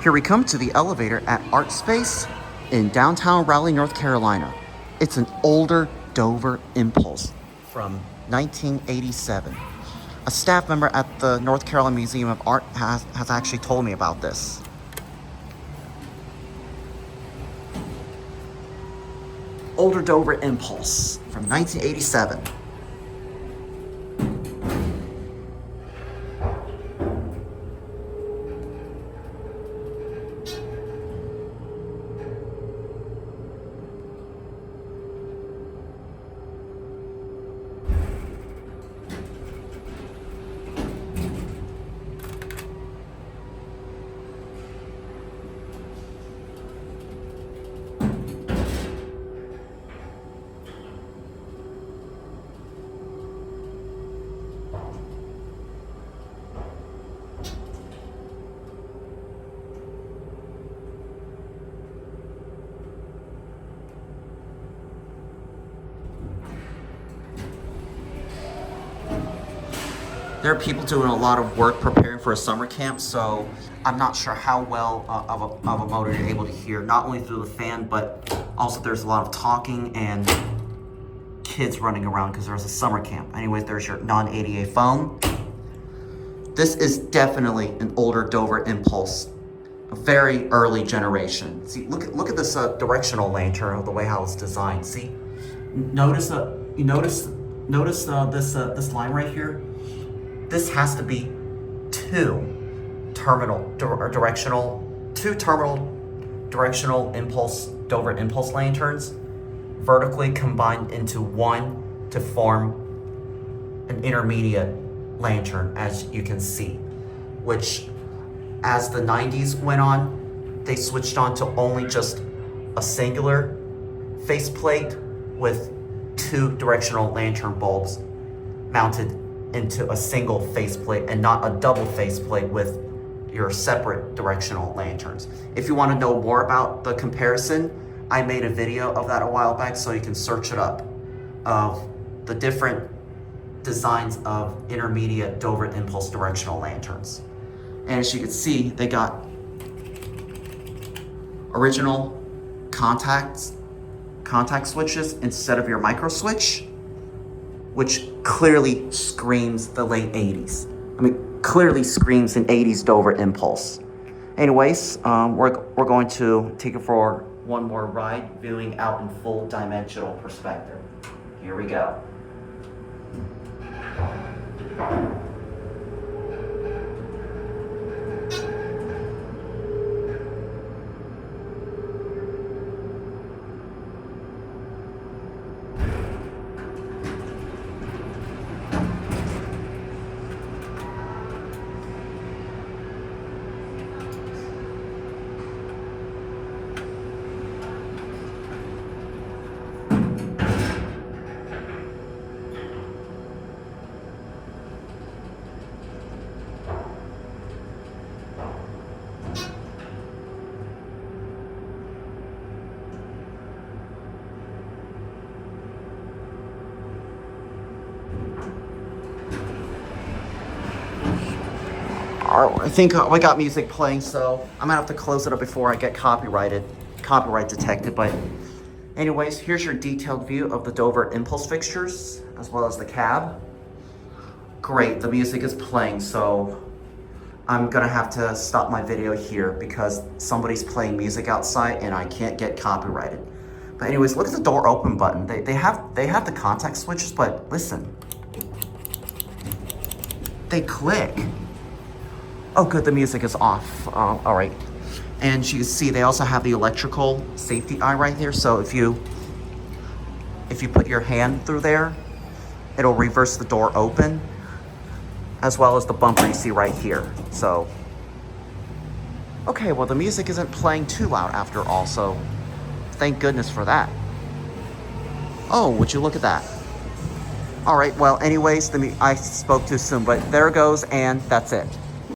Here we come to the elevator at ArtSpace in downtown Raleigh, North Carolina. It's an older Dover Impulse from 1987. A staff member at the North Carolina Museum of Art has actually told me about this. Older Dover Impulse from 1987. There are people doing a lot of work preparing for a summer camp, so I'm not sure how well of a motor you're able to hear, not only through the fan, but also there's a lot of talking and kids running around because there's a summer camp. Anyways, there's your non-ADA phone. This is definitely an older Dover Impulse, a very early generation. See, look at this directional lantern, the way how it's designed. See, notice this line right here. This has to be two terminal directional impulse Dover Impulse lanterns vertically combined into one to form an intermediate lantern, as you can see, which as the 90s went on, they switched on to only just a singular faceplate with two directional lantern bulbs mounted into a single faceplate and not a double faceplate with your separate directional lanterns. If you want to know more about the comparison, I made a video of that a while back, so you can search it up, of the different designs of intermediate Dover Impulse directional lanterns. And as you can see, they got original contact switches instead of your micro switch, which clearly screams the late 80s. I mean, clearly screams an 80s Dover Impulse. Anyways, we're going to take it for one more ride, viewing out in full dimensional perspective. Here we go. I think we got music playing, so I'm gonna have to close it up before I get copyright detected. But anyways, here's your detailed view of the Dover Impulse fixtures as well as the cab. Great, the music is playing, so I'm gonna have to stop my video here because somebody's playing music outside and I can't get copyrighted. But anyways, look at the door open button. They have the contact switches, but listen, they click. Oh good, the music is off. All right. And you can see they also have the electrical safety eye right here. So if you put your hand through there, it'll reverse the door open, as well as the bumper you see right here. So, okay, well the music isn't playing too loud after all, so thank goodness for that. Oh, would you look at that? All right, well anyways, I spoke too soon, but there it goes, and that's it.